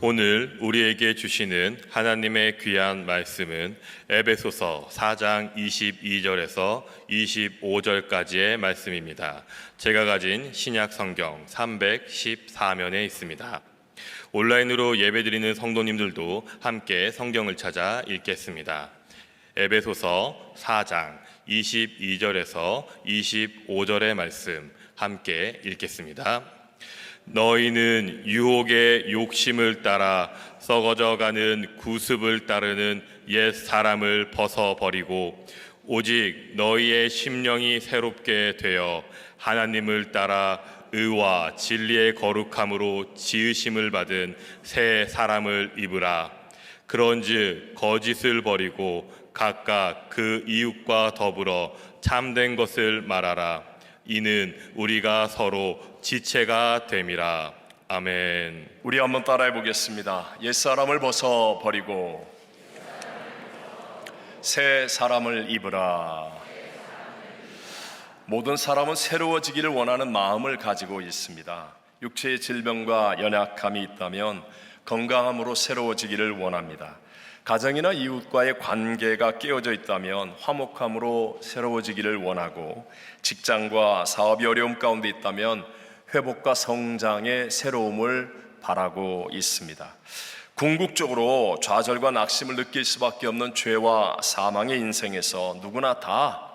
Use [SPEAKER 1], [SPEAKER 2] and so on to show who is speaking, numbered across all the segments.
[SPEAKER 1] 오늘 우리에게 주시는 하나님의 귀한 말씀은 에베소서 4장 22절에서 25절까지의 말씀입니다. 제가 가진 신약 성경 314면에 있습니다. 온라인으로 예배드리는 성도님들도 함께 성경을 찾아 읽겠습니다. 에베소서 4장 22절에서 25절의 말씀 함께 읽겠습니다. 너희는 유혹의 욕심을 따라 썩어져가는 구습을 따르는 옛 사람을 벗어버리고 오직 너희의 심령이 새롭게 되어 하나님을 따라 의와 진리의 거룩함으로 지으심을 받은 새 사람을 입으라. 그런즉 거짓을 버리고 각각 그 이웃과 더불어 참된 것을 말하라. 이는 우리가 서로 지체가 됨이라. 아멘.
[SPEAKER 2] 우리 한번 따라해 보겠습니다. 옛사람을 벗어버리고 새 사람을 입으라. 모든 사람은 새로워지기를 원하는 마음을 가지고 있습니다. 육체의 질병과 연약함이 있다면 건강함으로 새로워지기를 원합니다. 가정이나 이웃과의 관계가 깨어져 있다면 화목함으로 새로워지기를 원하고, 직장과 사업이 어려움 가운데 있다면 회복과 성장의 새로움을 바라고 있습니다. 궁극적으로 좌절과 낙심을 느낄 수밖에 없는 죄와 사망의 인생에서 누구나 다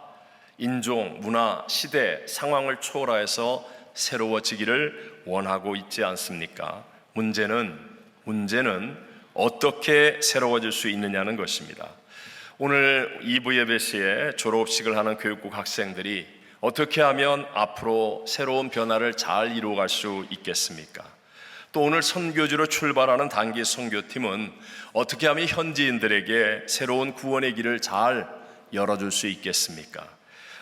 [SPEAKER 2] 인종, 문화, 시대, 상황을 초월해서 새로워지기를 원하고 있지 않습니까? 문제는 어떻게 새로워질 수 있느냐는 것입니다. 오늘 2부 예배 시에 졸업식을 하는 교육국 학생들이 어떻게 하면 앞으로 새로운 변화를 잘 이루어갈 수 있겠습니까? 또 오늘 선교지로 출발하는 단기 선교팀은 어떻게 하면 현지인들에게 새로운 구원의 길을 잘 열어줄 수 있겠습니까?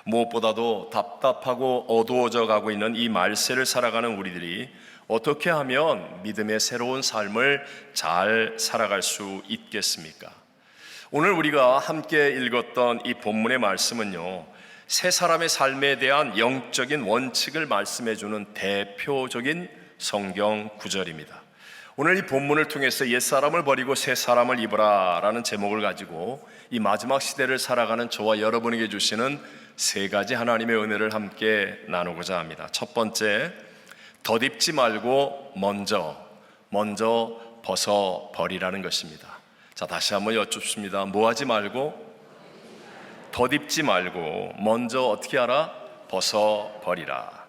[SPEAKER 2] 무엇보다도 답답하고 어두워져 가고 있는 이 말세를 살아가는 우리들이 어떻게 하면 믿음의 새로운 삶을 잘 살아갈 수 있겠습니까? 오늘 우리가 함께 읽었던 이 본문의 말씀은요, 새 사람의 삶에 대한 영적인 원칙을 말씀해주는 대표적인 성경 구절입니다. 오늘 이 본문을 통해서 옛사람을 버리고 새 사람을 입으라 라는 제목을 가지고 이 마지막 시대를 살아가는 저와 여러분에게 주시는 세 가지 하나님의 은혜를 함께 나누고자 합니다. 첫 번째, 덧입지 말고 먼저 벗어버리라는 것입니다. 자, 다시 한번 여쭙습니다. 뭐 하지 말고? 덧입지 말고 먼저 어떻게 하라? 벗어버리라.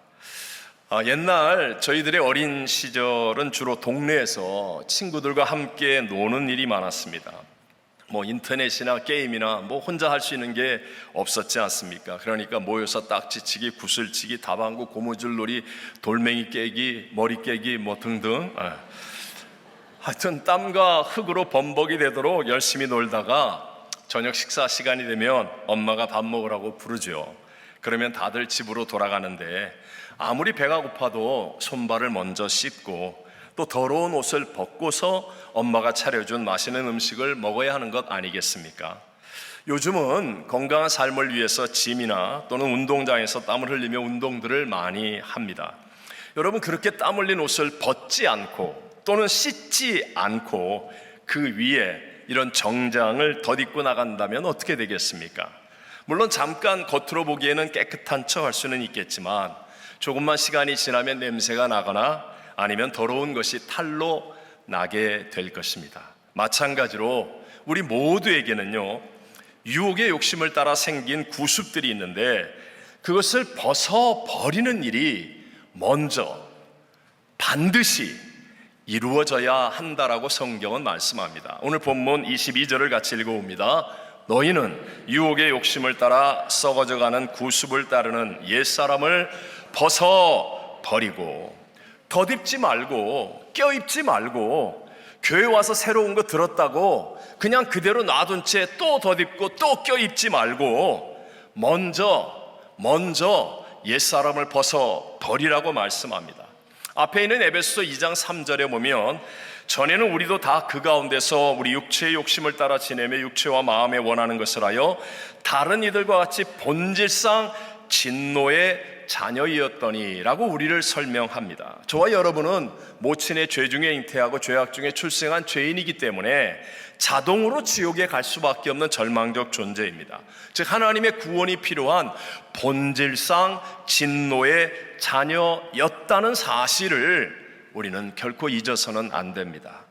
[SPEAKER 2] 옛날 저희들의 어린 시절은 주로 동네에서 친구들과 함께 노는 일이 많았습니다. 인터넷이나 게임이나 혼자 할 수 있는 게 없었지 않습니까? 그러니까 모여서 딱지치기, 구슬치기, 다방구, 고무줄놀이, 돌멩이 깨기, 머리 깨기 등등. 하여튼 땀과 흙으로 범벅이 되도록 열심히 놀다가 저녁 식사 시간이 되면 엄마가 밥 먹으라고 부르죠. 그러면 다들 집으로 돌아가는데 아무리 배가 고파도 손발을 먼저 씻고 또 더러운 옷을 벗고서 엄마가 차려준 맛있는 음식을 먹어야 하는 것 아니겠습니까? 요즘은 건강한 삶을 위해서 짐이나 또는 운동장에서 땀을 흘리며 운동들을 많이 합니다. 여러분, 그렇게 땀 흘린 옷을 벗지 않고 또는 씻지 않고 그 위에 이런 정장을 덧입고 나간다면 어떻게 되겠습니까? 물론 잠깐 겉으로 보기에는 깨끗한 척 할 수는 있겠지만 조금만 시간이 지나면 냄새가 나거나 아니면 더러운 것이 탈로 나게 될 것입니다. 마찬가지로 우리 모두에게는요, 유혹의 욕심을 따라 생긴 구습들이 있는데 그것을 벗어버리는 일이 먼저 반드시 이루어져야 한다라고 성경은 말씀합니다. 오늘 본문 22절을 같이 읽어봅니다. 너희는 유혹의 욕심을 따라 썩어져가는 구습을 따르는 옛사람을 벗어버리고, 덧입지 말고 껴입지 말고, 교회 와서 새로운 거 들었다고 그냥 그대로 놔둔 채 또 덧입고 또 껴입지 말고 먼저 옛사람을 벗어버리라고 말씀합니다. 앞에 있는 에베소서 2장 3절에 보면 전에는 우리도 다 그 가운데서 우리 육체의 욕심을 따라 지내며 육체와 마음에 원하는 것을 하여 다른 이들과 같이 본질상 진노의 자녀이었더니라고 우리를 설명합니다. 저와 여러분은 모친의 죄 중에 잉태하고 죄악 중에 출생한 죄인이기 때문에 자동으로 지옥에 갈 수밖에 없는 절망적 존재입니다. 즉 하나님의 구원이 필요한 본질상 진노의 자녀였다는 사실을 우리는 결코 잊어서는 안 됩니다.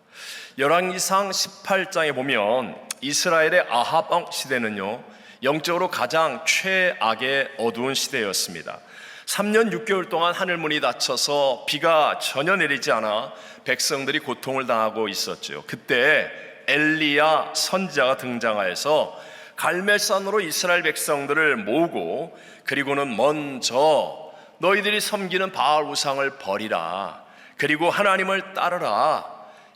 [SPEAKER 2] 열왕기상 18장에 보면 이스라엘의 아합 왕 시대는요, 영적으로 가장 최악의 어두운 시대였습니다. 3년 6개월 동안 하늘문이 닫혀서 비가 전혀 내리지 않아 백성들이 고통을 당하고 있었죠. 그때 엘리야 선지자가 등장하여서 갈멜산으로 이스라엘 백성들을 모으고, 그리고는 먼저 너희들이 섬기는 바알 우상을 버리라, 그리고 하나님을 따르라,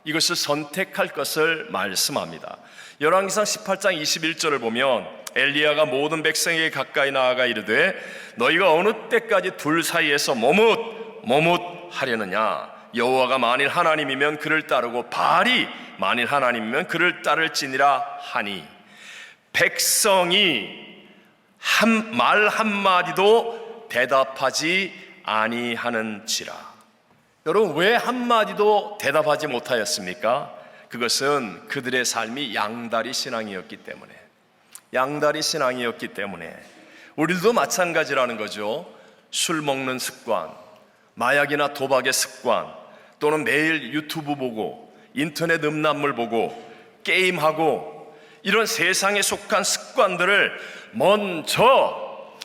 [SPEAKER 2] 이것을 선택할 것을 말씀합니다. 열왕기상 18장 21절을 보면 엘리야가 모든 백성에게 가까이 나아가 이르되 너희가 어느 때까지 둘 사이에서 머뭇하려느냐? 여호와가 만일 하나님이면 그를 따르고 바알이 만일 하나님이면 그를 따를지니라 하니, 백성이 말 한마디도 대답하지 아니하는지라. 여러분, 왜 한마디도 대답하지 못하였습니까? 그것은 그들의 삶이 양다리 신앙이었기 때문에, 우리도 마찬가지라는 거죠. 술 먹는 습관, 마약이나 도박의 습관, 또는 매일 유튜브 보고 인터넷 음란물 보고 게임하고, 이런 세상에 속한 습관들을 먼저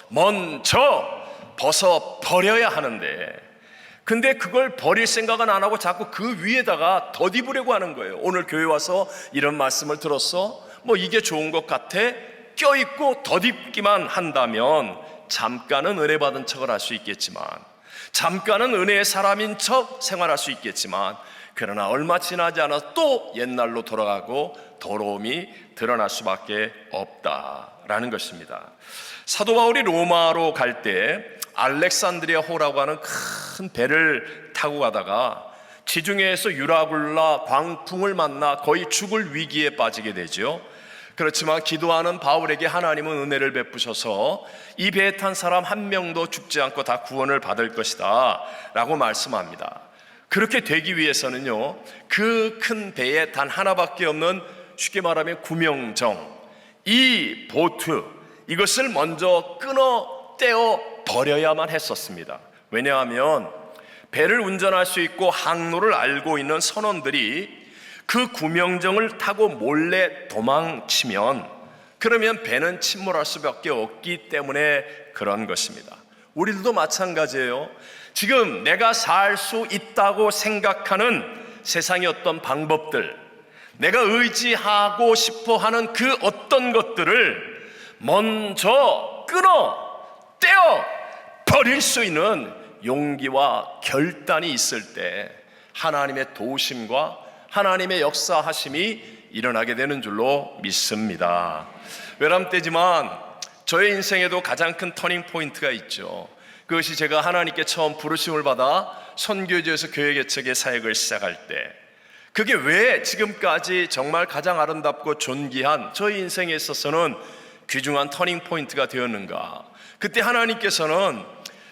[SPEAKER 2] 벗어버려야 하는데, 근데 그걸 버릴 생각은 안 하고 자꾸 그 위에다가 덧입으려고 하는 거예요. 오늘 교회 와서 이런 말씀을 들었어? 뭐 이게 좋은 것 같아? 껴있고 덧입기만 한다면 잠깐은 은혜 받은 척을 할 수 있겠지만, 잠깐은 은혜의 사람인 척 생활할 수 있겠지만, 그러나 얼마 지나지 않아서 또 옛날로 돌아가고 더러움이 드러날 수밖에 없다라는 것입니다. 사도 바울이 로마로 갈 때 알렉산드리아 호라고 하는 큰 배를 타고 가다가 지중해에서 유라굴라 광풍을 만나 거의 죽을 위기에 빠지게 되죠. 그렇지만 기도하는 바울에게 하나님은 은혜를 베푸셔서 이 배에 탄 사람 한 명도 죽지 않고 다 구원을 받을 것이다 라고 말씀합니다. 그렇게 되기 위해서는요, 그 큰 배에 단 하나밖에 없는, 쉽게 말하면 구명정, 이 보트, 이것을 먼저 떼어 버려야만 했었습니다. 왜냐하면 배를 운전할 수 있고 항로를 알고 있는 선원들이 그 구명정을 타고 몰래 도망치면, 그러면 배는 침몰할 수밖에 없기 때문에 그런 것입니다. 우리들도 마찬가지예요. 지금 내가 살 수 있다고 생각하는 세상의 어떤 방법들, 내가 의지하고 싶어 하는 그 어떤 것들을 먼저 떼어 버릴 수 있는 용기와 결단이 있을 때 하나님의 도우심과 하나님의 역사하심이 일어나게 되는 줄로 믿습니다. 외람되지만 저의 인생에도 가장 큰 터닝 포인트가 있죠. 그것이 제가 하나님께 처음 부르심을 받아 선교지에서 교회 개척의 사역을 시작할 때, 그게 왜 지금까지 정말 가장 아름답고 존귀한 저희 인생에 있어서는 귀중한 터닝 포인트가 되었는가? 그때 하나님께서는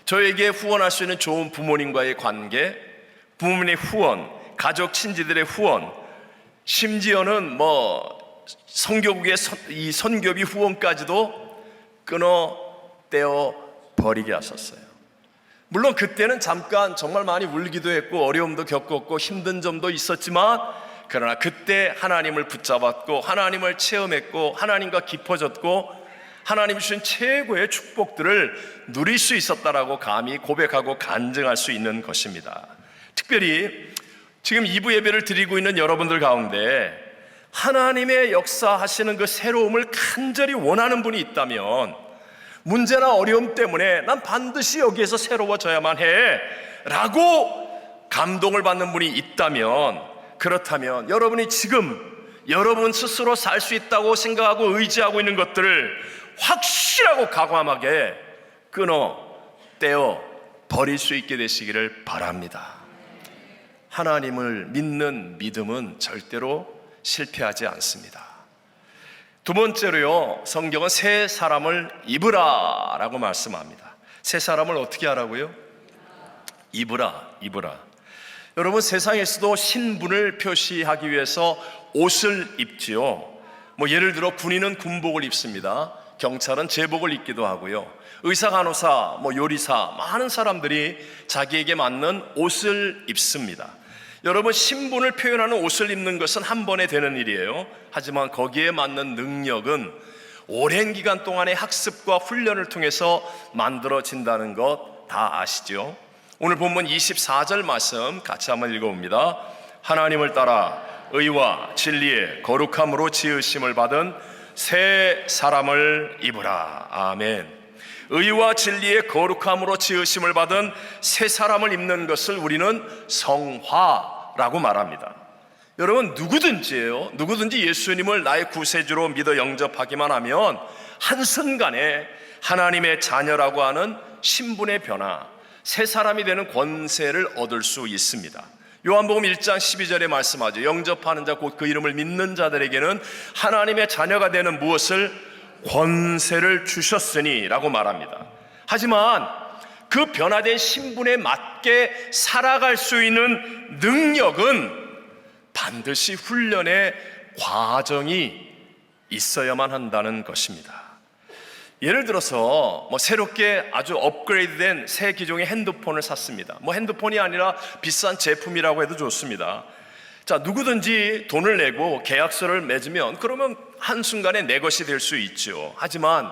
[SPEAKER 2] 저에게 후원할 수 있는 좋은 부모님과의 관계, 부모님의 후원, 가족 친지들의 후원, 심지어는 선교국의 이 선교비 후원까지도 떼어 버리게 하셨어요. 물론 그때는 잠깐 정말 많이 울기도 했고 어려움도 겪었고 힘든 점도 있었지만, 그러나 그때 하나님을 붙잡았고 하나님을 체험했고 하나님과 깊어졌고 하나님 주신 최고의 축복들을 누릴 수 있었다라고 감히 고백하고 간증할 수 있는 것입니다. 특별히 지금 2부 예배를 드리고 있는 여러분들 가운데 하나님의 역사하시는 그 새로움을 간절히 원하는 분이 있다면, 문제나 어려움 때문에 난 반드시 여기에서 새로워져야만 해 라고 감동을 받는 분이 있다면, 그렇다면 여러분이 지금 여러분 스스로 살 수 있다고 생각하고 의지하고 있는 것들을 확실하고 과감하게 떼어 버릴 수 있게 되시기를 바랍니다. 하나님을 믿는 믿음은 절대로 실패하지 않습니다. 두 번째로요, 성경은 새 사람을 입으라 라고 말씀합니다. 새 사람을 어떻게 하라고요? 입으라. 여러분, 세상에서도 신분을 표시하기 위해서 옷을 입지요. 예를 들어 군인은 군복을 입습니다. 경찰은 제복을 입기도 하고요. 의사, 간호사, 요리사, 많은 사람들이 자기에게 맞는 옷을 입습니다. 여러분, 신분을 표현하는 옷을 입는 것은 한 번에 되는 일이에요. 하지만 거기에 맞는 능력은 오랜 기간 동안의 학습과 훈련을 통해서 만들어진다는 것 다 아시죠? 오늘 본문 24절 말씀 같이 한번 읽어봅니다. 하나님을 따라 의와 진리의 거룩함으로 지으심을 받은 새 사람을 입으라. 아멘. 의와 진리의 거룩함으로 지으심을 받은 새 사람을 입는 것을 우리는 성화라고 말합니다. 여러분, 누구든지 예수님을 나의 구세주로 믿어 영접하기만 하면 한순간에 하나님의 자녀라고 하는 신분의 변화, 새 사람이 되는 권세를 얻을 수 있습니다. 요한복음 1장 12절에 말씀하죠. 영접하는 자 곧 그 이름을 믿는 자들에게는 하나님의 자녀가 되는 무엇을? 권세를 주셨으니 라고 말합니다. 하지만 그 변화된 신분에 맞게 살아갈 수 있는 능력은 반드시 훈련의 과정이 있어야만 한다는 것입니다. 예를 들어서 새롭게 아주 업그레이드된 새 기종의 핸드폰을 샀습니다. 핸드폰이 아니라 비싼 제품이라고 해도 좋습니다. 자, 누구든지 돈을 내고 계약서를 맺으면 그러면 한순간에 내 것이 될 수 있죠. 하지만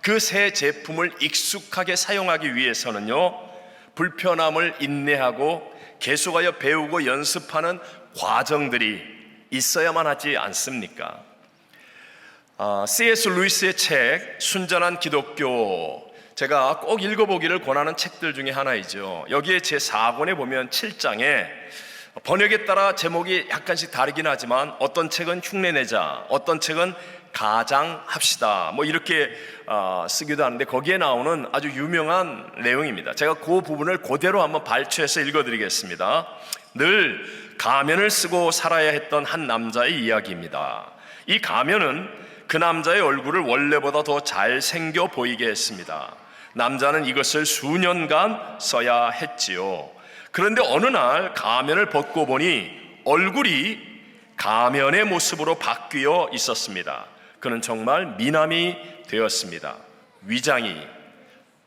[SPEAKER 2] 그 새 제품을 익숙하게 사용하기 위해서는요, 불편함을 인내하고 계속하여 배우고 연습하는 과정들이 있어야만 하지 않습니까? C.S. 루이스의 책 순전한 기독교, 제가 꼭 읽어보기를 권하는 책들 중에 하나이죠. 여기에 제 4권에 보면 7장에 번역에 따라 제목이 약간씩 다르긴 하지만 어떤 책은 흉내내자, 어떤 책은 가장합시다 이렇게 쓰기도 하는데 거기에 나오는 아주 유명한 내용입니다. 제가 그 부분을 그대로 한번 발췌해서 읽어드리겠습니다. 늘 가면을 쓰고 살아야 했던 한 남자의 이야기입니다. 이 가면은 그 남자의 얼굴을 원래보다 더 잘생겨 보이게 했습니다. 남자는 이것을 수년간 써야 했지요. 그런데 어느 날 가면을 벗고 보니 얼굴이 가면의 모습으로 바뀌어 있었습니다. 그는 정말 미남이 되었습니다. 위장이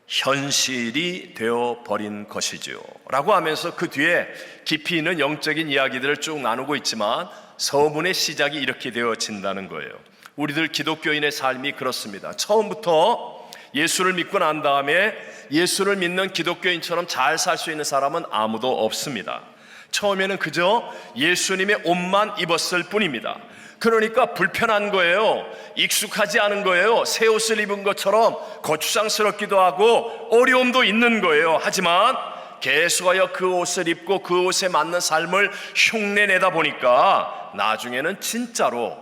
[SPEAKER 2] 현실이 되어버린 것이죠 라고 하면서 그 뒤에 깊이 있는 영적인 이야기들을 쭉 나누고 있지만 서문의 시작이 이렇게 되어진다는 거예요. 우리들 기독교인의 삶이 그렇습니다. 처음부터 예수를 믿고 난 다음에 예수를 믿는 기독교인처럼 잘 살 수 있는 사람은 아무도 없습니다. 처음에는 그저 예수님의 옷만 입었을 뿐입니다. 그러니까 불편한 거예요. 익숙하지 않은 거예요. 새 옷을 입은 것처럼 거추장스럽기도 하고 어려움도 있는 거예요. 하지만 계속하여 그 옷을 입고 그 옷에 맞는 삶을 흉내내다 보니까 나중에는 진짜로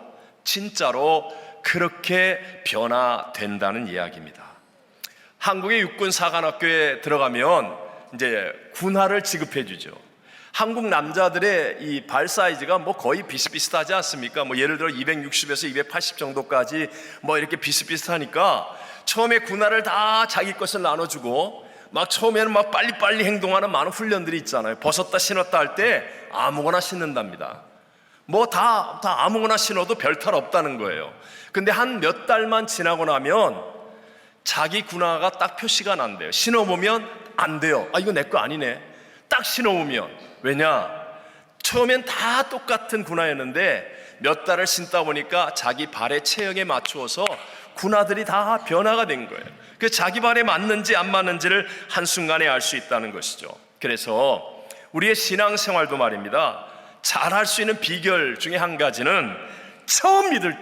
[SPEAKER 2] 그렇게 변화된다는 이야기입니다. 한국의 육군사관학교에 들어가면 이제 군화를 지급해 주죠. 한국 남자들의 이 발 사이즈가 거의 비슷비슷하지 않습니까? 예를 들어 260에서 280 정도까지 이렇게 비슷비슷하니까 처음에 군화를 다 자기 것을 나눠주고 처음에는 빨리빨리 행동하는 많은 훈련들이 있잖아요. 벗었다 신었다 할 때 아무거나 신는답니다. 다 아무거나 신어도 별 탈 없다는 거예요. 근데 한 몇 달만 지나고 나면 자기 군화가 딱 표시가 난대요. 신어보면 안 돼요. 이거 내 거 아니네. 딱 신어보면. 왜냐? 처음엔 다 똑같은 군화였는데 몇 달을 신다 보니까 자기 발의 체형에 맞추어서 군화들이 다 변화가 된 거예요. 그 자기 발에 맞는지 안 맞는지를 한순간에 알 수 있다는 것이죠. 그래서 우리의 신앙생활도 말입니다. 잘할 수 있는 비결 중에 한 가지는 처음 믿을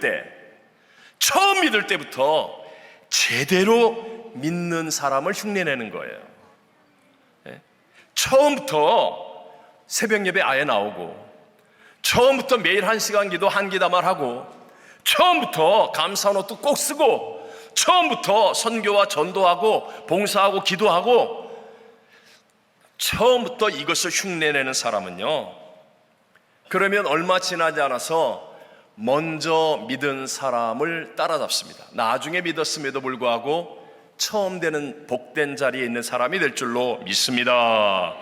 [SPEAKER 2] 때부터 제대로 믿는 사람을 흉내내는 거예요. 처음부터 새벽 예배 아예 나오고, 처음부터 매일 1시간 기도 한 기다만 하고, 처음부터 감사한 옷도 꼭 쓰고, 처음부터 선교와 전도하고 봉사하고 기도하고, 처음부터 이것을 흉내내는 사람은요, 그러면 얼마 지나지 않아서 먼저 믿은 사람을 따라잡습니다. 나중에 믿었음에도 불구하고 처음 되는 복된 자리에 있는 사람이 될 줄로 믿습니다.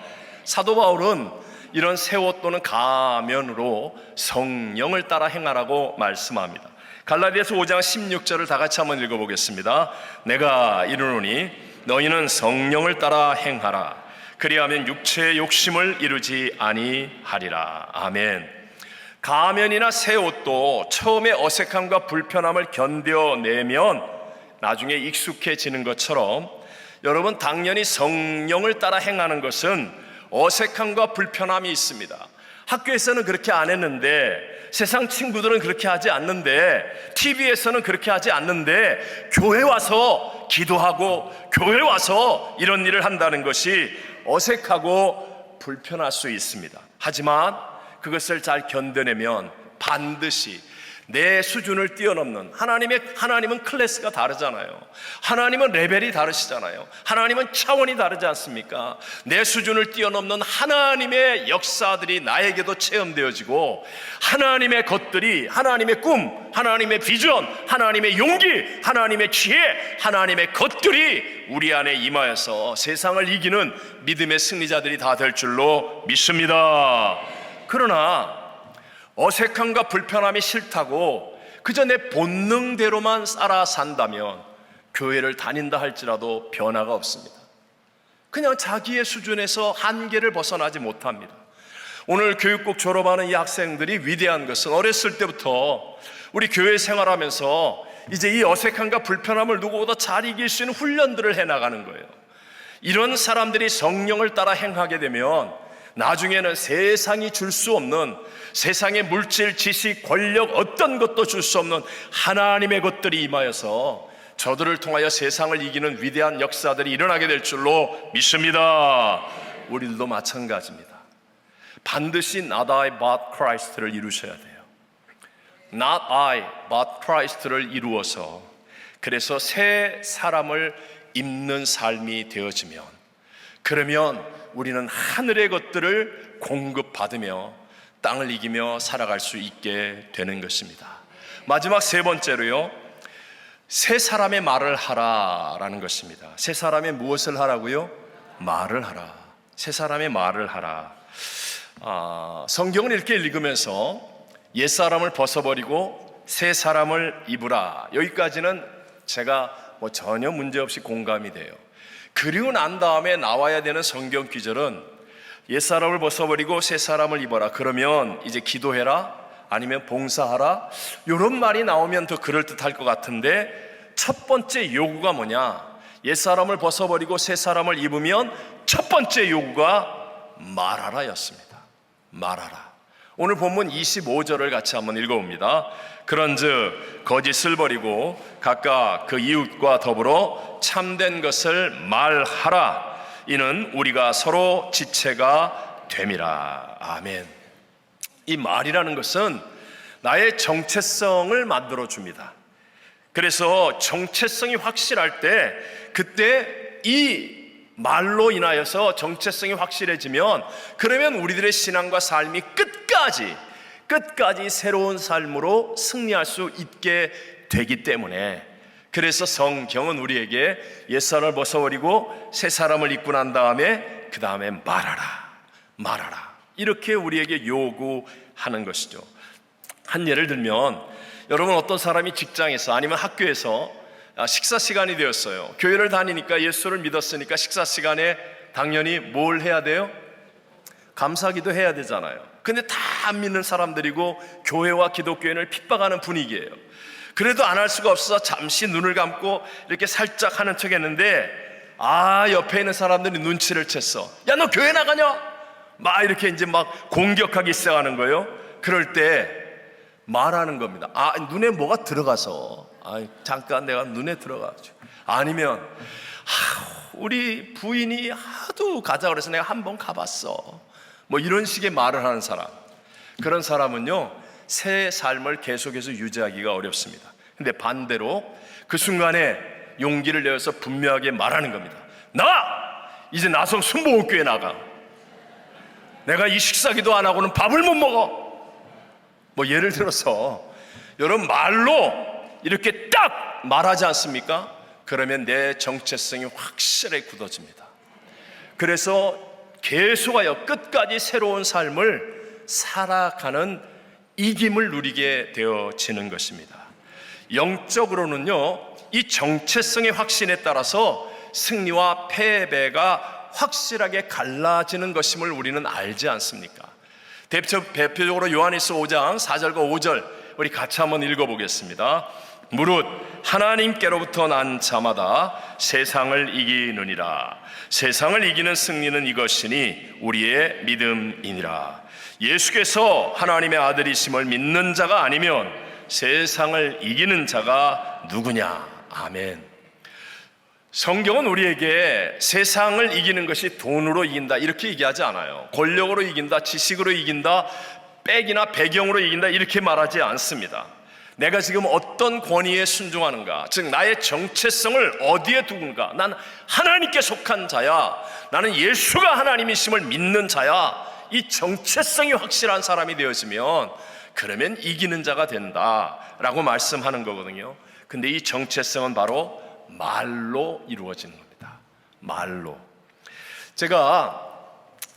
[SPEAKER 2] 사도 바울은 이런 새 옷 또는 가면으로 성령을 따라 행하라고 말씀합니다. 갈라디아서 5장 16절을 다 같이 한번 읽어보겠습니다. 내가 이르노니 너희는 성령을 따라 행하라. 그리하면 육체의 욕심을 이루지 아니하리라. 아멘. 가면이나 새 옷도 처음에 어색함과 불편함을 견뎌내면 나중에 익숙해지는 것처럼 여러분, 당연히 성령을 따라 행하는 것은 어색함과 불편함이 있습니다. 학교에서는 그렇게 안 했는데, 세상 친구들은 그렇게 하지 않는데, TV에서는 그렇게 하지 않는데, 교회 와서 기도하고 교회 와서 이런 일을 한다는 것이 어색하고 불편할 수 있습니다. 하지만 그것을 잘 견뎌내면 반드시 내 수준을 뛰어넘는, 하나님은 클래스가 다르잖아요. 하나님은 레벨이 다르시잖아요. 하나님은 차원이 다르지 않습니까? 내 수준을 뛰어넘는 하나님의 역사들이 나에게도 체험되어지고, 하나님의 것들이, 하나님의 꿈, 하나님의 비전, 하나님의 용기, 하나님의 지혜, 하나님의 것들이 우리 안에 임하여서 세상을 이기는 믿음의 승리자들이 다 될 줄로 믿습니다. 그러나 어색함과 불편함이 싫다고 그저 내 본능대로만 살아 산다면 교회를 다닌다 할지라도 변화가 없습니다. 그냥 자기의 수준에서 한계를 벗어나지 못합니다. 오늘 교육국 졸업하는 이 학생들이 위대한 것은 어렸을 때부터 우리 교회 생활하면서 이제 이 어색함과 불편함을 누구보다 잘 이길 수 있는 훈련들을 해나가는 거예요. 이런 사람들이 성령을 따라 행하게 되면 나중에는 세상이 줄 수 없는, 세상의 물질, 지식, 권력 어떤 것도 줄 수 없는 하나님의 것들이 임하여서 저들을 통하여 세상을 이기는 위대한 역사들이 일어나게 될 줄로 믿습니다. 우리들도 마찬가지입니다. 반드시 Not I but Christ를 이루셔야 돼요. Not I but Christ를 이루어서, 그래서 새 사람을 입는 삶이 되어지면, 그러면 우리는 하늘의 것들을 공급받으며 땅을 이기며 살아갈 수 있게 되는 것입니다. 마지막 세 번째로요, 새 사람의 말을 하라라는 것입니다. 새 사람의 무엇을 하라고요? 말을 하라. 새 사람의 말을 하라. 성경을 이렇게 읽으면서 옛사람을 벗어버리고 새 사람을 입으라, 여기까지는 제가 전혀 문제없이 공감이 돼요. 그리고 난 다음에 나와야 되는 성경 구절은 옛사람을 벗어버리고 새 사람을 입어라, 그러면 이제 기도해라, 아니면 봉사하라, 이런 말이 나오면 더 그럴듯할 것 같은데, 첫 번째 요구가 뭐냐? 옛사람을 벗어버리고 새 사람을 입으면 첫 번째 요구가 말하라 였습니다. 말하라. 오늘 본문 25절을 같이 한번 읽어봅니다. 그런즉 거짓을 버리고 각각 그 이웃과 더불어 참된 것을 말하라. 이는 우리가 서로 지체가 됨이라. 아멘. 이 말이라는 것은 나의 정체성을 만들어 줍니다. 그래서 정체성이 확실할 때, 그때 이 말로 인하여서 정체성이 확실해지면, 그러면 우리들의 신앙과 삶이 끝까지 새로운 삶으로 승리할 수 있게 되기 때문에, 그래서 성경은 우리에게 옛사람을 벗어버리고 새 사람을 입고 난 다음에 그 다음에 말하라 이렇게 우리에게 요구하는 것이죠. 한 예를 들면, 여러분 어떤 사람이 직장에서 아니면 학교에서 식사 시간이 되었어요. 교회를 다니니까, 예수를 믿었으니까 식사 시간에 당연히 뭘 해야 돼요? 감사기도 해야 되잖아요. 근데 다 안 믿는 사람들이고 교회와 기독교인을 핍박하는 분위기예요. 그래도 안 할 수가 없어서 잠시 눈을 감고 이렇게 살짝 하는 척 했는데, 옆에 있는 사람들이 눈치를 챘어. 야, 너 교회 나가냐? 막 이렇게 이제 막 공격하기 시작하는 거예요. 그럴 때 말하는 겁니다. 눈에 뭐가 들어가서, 잠깐 내가 눈에 들어가죠. 아니면 우리 부인이 하도 가자 그래서 내가 한번 가봤어, 뭐 이런 식의 말을 하는 사람, 그런 사람은요 새 삶을 계속해서 유지하기가 어렵습니다. 근데 반대로 그 순간에 용기를 내어서 분명하게 말하는 겁니다. 이제 나성 순복음교회 나가. 내가 이 식사기도 안 하고는 밥을 못 먹어. 뭐 예를 들어서 여러분 말로 이렇게 딱 말하지 않습니까? 그러면 내 정체성이 확실하게 굳어집니다. 그래서 계속하여 끝까지 새로운 삶을 살아가는 이김을 누리게 되어지는 것입니다. 영적으로는요, 이 정체성의 확신에 따라서 승리와 패배가 확실하게 갈라지는 것임을 우리는 알지 않습니까? 대표적으로 요한일서 5장 4절과 5절 우리 같이 한번 읽어보겠습니다. 무릇 하나님께로부터 난 자마다 세상을 이기느니라. 세상을 이기는 승리는 이것이니 우리의 믿음이니라. 예수께서 하나님의 아들이심을 믿는 자가 아니면 세상을 이기는 자가 누구냐? 아멘. 성경은 우리에게 세상을 이기는 것이 돈으로 이긴다 이렇게 얘기하지 않아요. 권력으로 이긴다, 지식으로 이긴다, 백이나 배경으로 이긴다 이렇게 말하지 않습니다. 내가 지금 어떤 권위에 순종하는가, 즉 나의 정체성을 어디에 두는가. 난 하나님께 속한 자야, 나는 예수가 하나님이심을 믿는 자야. 이 정체성이 확실한 사람이 되어지면 그러면 이기는 자가 된다라고 말씀하는 거거든요. 근데 이 정체성은 바로 말로 이루어지는 겁니다. 말로. 제가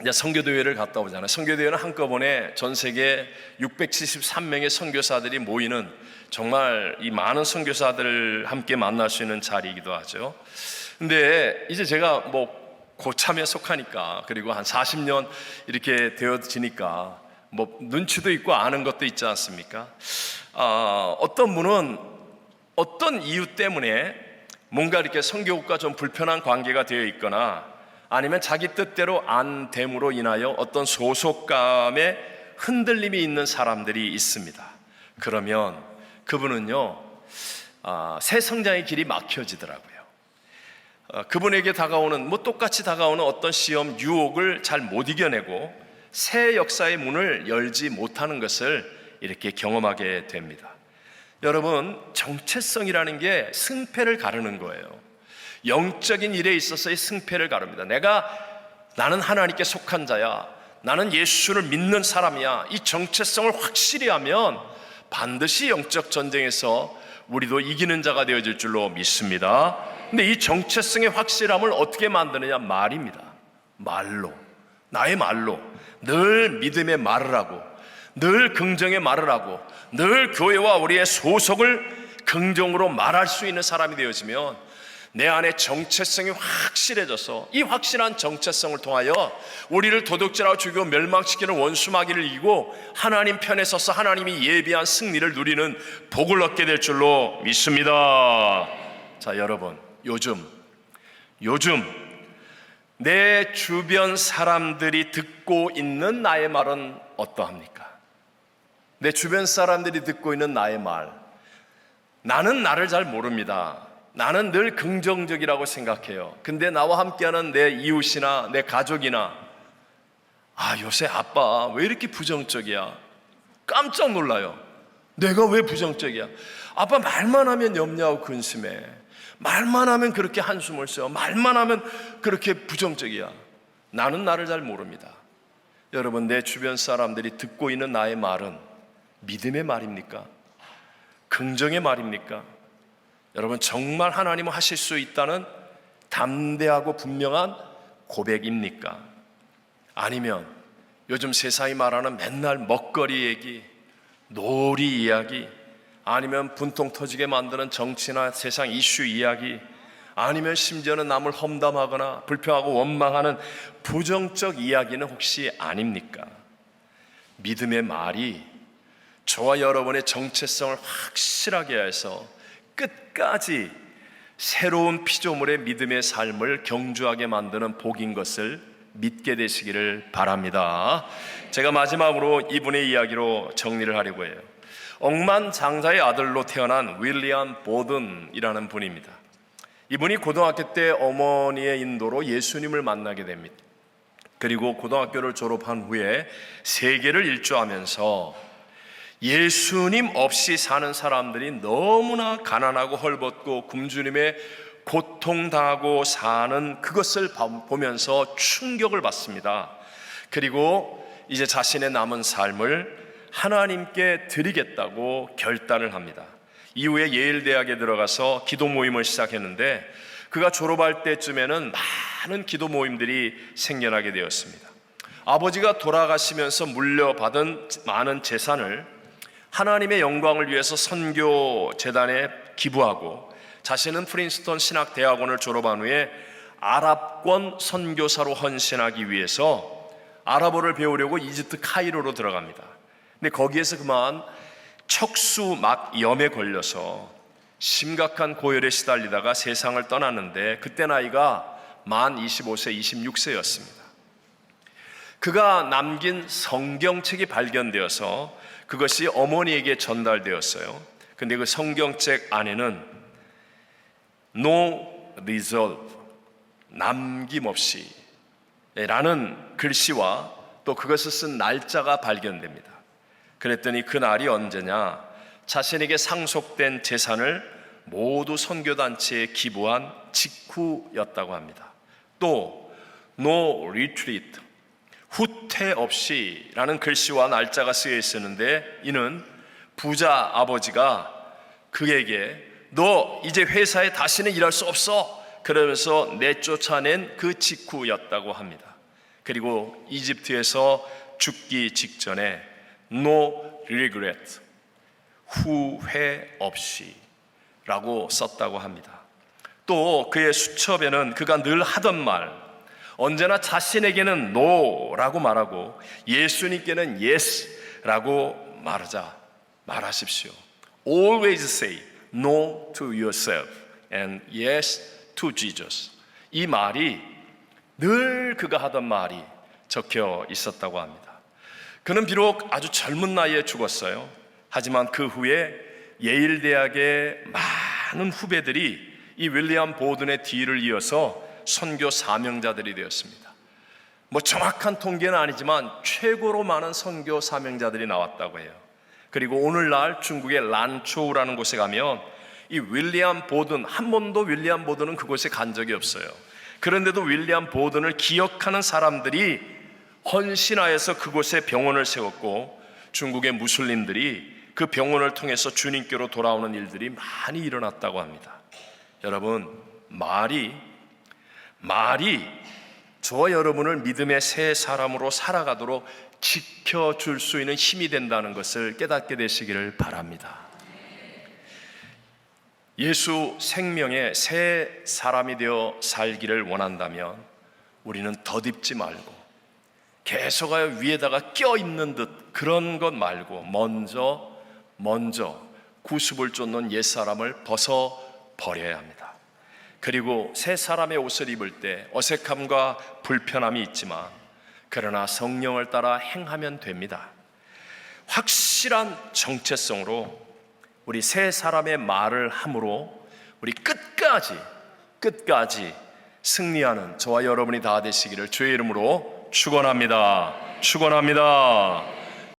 [SPEAKER 2] 이제 선교대회를 갔다 오잖아요. 선교대회는 한꺼번에 전 세계 673명의 선교사들이 모이는 정말 이 많은 선교사들 함께 만날 수 있는 자리이기도 하죠. 근데 이제 제가 뭐 고참에 속하니까, 그리고 한 40년 이렇게 되어지니까 뭐 눈치도 있고 아는 것도 있지 않습니까? 어떤 분은 어떤 이유 때문에 뭔가 이렇게 선교국과 좀 불편한 관계가 되어 있거나 아니면 자기 뜻대로 안 됨으로 인하여 어떤 소속감에 흔들림이 있는 사람들이 있습니다. 그러면 그분은요, 새 성장의 길이 막혀지더라고요. 그분에게 다가오는, 뭐 똑같이 다가오는 어떤 시험, 유혹을 잘 못 이겨내고 새 역사의 문을 열지 못하는 것을 이렇게 경험하게 됩니다. 여러분, 정체성이라는 게 승패를 가르는 거예요. 영적인 일에 있어서의 승패를 가릅니다. 나는 하나님께 속한 자야, 나는 예수를 믿는 사람이야, 이 정체성을 확실히 하면 반드시 영적 전쟁에서 우리도 이기는 자가 되어질 줄로 믿습니다. 근데 이 정체성의 확실함을 어떻게 만드느냐? 말입니다. 말로, 나의 말로 늘 믿음의 말을 하고, 늘 긍정의 말을 하고, 늘 교회와 우리의 소속을 긍정으로 말할 수 있는 사람이 되어지면 내 안에 정체성이 확실해져서 이 확실한 정체성을 통하여 우리를 도둑질하고 죽이고 멸망시키는 원수마귀를 이기고 하나님 편에 서서 하나님이 예비한 승리를 누리는 복을 얻게 될 줄로 믿습니다. 자, 여러분, 요즘 내 주변 사람들이 듣고 있는 나의 말은 어떠합니까? 내 주변 사람들이 듣고 있는 나의 말, 나는 나를 잘 모릅니다. 나는 늘 긍정적이라고 생각해요. 근데 나와 함께하는 내 이웃이나 내 가족이나, 요새 아빠 왜 이렇게 부정적이야? 깜짝 놀라요. 내가 왜 부정적이야? 아빠 말만 하면 염려하고 근심해. 말만 하면 그렇게 한숨을 쉬어. 말만 하면 그렇게 부정적이야. 나는 나를 잘 모릅니다. 여러분, 내 주변 사람들이 듣고 있는 나의 말은 믿음의 말입니까? 긍정의 말입니까? 여러분, 정말 하나님은 하실 수 있다는 담대하고 분명한 고백입니까? 아니면 요즘 세상이 말하는 맨날 먹거리 얘기, 놀이 이야기, 아니면 분통 터지게 만드는 정치나 세상 이슈 이야기, 아니면 심지어는 남을 험담하거나 불평하고 원망하는 부정적 이야기는 혹시 아닙니까? 믿음의 말이 저와 여러분의 정체성을 확실하게 해서 끝까지 새로운 피조물의 믿음의 삶을 경주하게 만드는 복인 것을 믿게 되시기를 바랍니다. 제가 마지막으로 이분의 이야기로 정리를 하려고 해요. 억만장자의 아들로 태어난 윌리엄 보든이라는 분입니다. 이분이 고등학교 때 어머니의 인도로 예수님을 만나게 됩니다. 그리고 고등학교를 졸업한 후에 세계를 일주하면서 예수님 없이 사는 사람들이 너무나 가난하고 헐벗고 굶주림에 고통당하고 사는 그것을 보면서 충격을 받습니다. 그리고 이제 자신의 남은 삶을 하나님께 드리겠다고 결단을 합니다. 이후에 예일대학에 들어가서 기도 모임을 시작했는데 그가 졸업할 때쯤에는 많은 기도 모임들이 생겨나게 되었습니다. 아버지가 돌아가시면서 물려받은 많은 재산을 하나님의 영광을 위해서 선교 재단에 기부하고 자신은 프린스턴 신학대학원을 졸업한 후에 아랍권 선교사로 헌신하기 위해서 아랍어를 배우려고 이집트 카이로로 들어갑니다. 근데 거기에서 그만 척수막염에 걸려서 심각한 고열에 시달리다가 세상을 떠났는데 그때 나이가 만 25세, 26세였습니다. 그가 남긴 성경책이 발견되어서 그것이 어머니에게 전달되었어요. 근데 그 성경책 안에는 No resolve, 남김없이 라는 글씨와 또 그것을 쓴 날짜가 발견됩니다. 그랬더니 그 날이 언제냐? 자신에게 상속된 재산을 모두 선교단체에 기부한 직후였다고 합니다. 또 No retreat, 후퇴 없이 라는 글씨와 날짜가 쓰여 있었는데 이는 부자 아버지가 그에게 너 이제 회사에 다시는 일할 수 없어 그러면서 내쫓아낸 그 직후였다고 합니다. 그리고 이집트에서 죽기 직전에 No regret, 후회 없이 라고 썼다고 합니다. 또 그의 수첩에는 그가 늘 하던 말, 언제나 자신에게는 no라고 말하고 예수님께는 yes라고 말하십시오. Always say no to yourself and yes to Jesus. 이 말이 늘 그가 하던 말이 적혀 있었다고 합니다. 그는 비록 아주 젊은 나이에 죽었어요. 하지만 그 후에 예일대학의 많은 후배들이 이 윌리엄 보든의 뒤를 이어서 선교 사명자들이 되었습니다. 뭐 정확한 통계는 아니지만 최고로 많은 선교 사명자들이 나왔다고 해요. 그리고 오늘날 중국의 란초우라는 곳에 가면 이 윌리엄 보든, 한 번도 윌리엄 보든은 그곳에 간 적이 없어요. 그런데도 윌리엄 보든을 기억하는 사람들이 헌신하여서 그곳에 병원을 세웠고 중국의 무슬림들이 그 병원을 통해서 주님께로 돌아오는 일들이 많이 일어났다고 합니다. 여러분, 말이 저와 여러분을 믿음의 새 사람으로 살아가도록 지켜줄 수 있는 힘이 된다는 것을 깨닫게 되시기를 바랍니다. 예수 생명의 새 사람이 되어 살기를 원한다면 우리는 덧입지 말고 계속하여 위에다가 껴있는 듯 그런 것 말고 먼저 구습을 쫓는 옛사람을 벗어버려야 합니다. 그리고 새 사람의 옷을 입을 때 어색함과 불편함이 있지만 그러나 성령을 따라 행하면 됩니다. 확실한 정체성으로 우리 새 사람의 말을 함으로 우리 끝까지 승리하는 저와 여러분이 다 되시기를 주의 이름으로 축원합니다.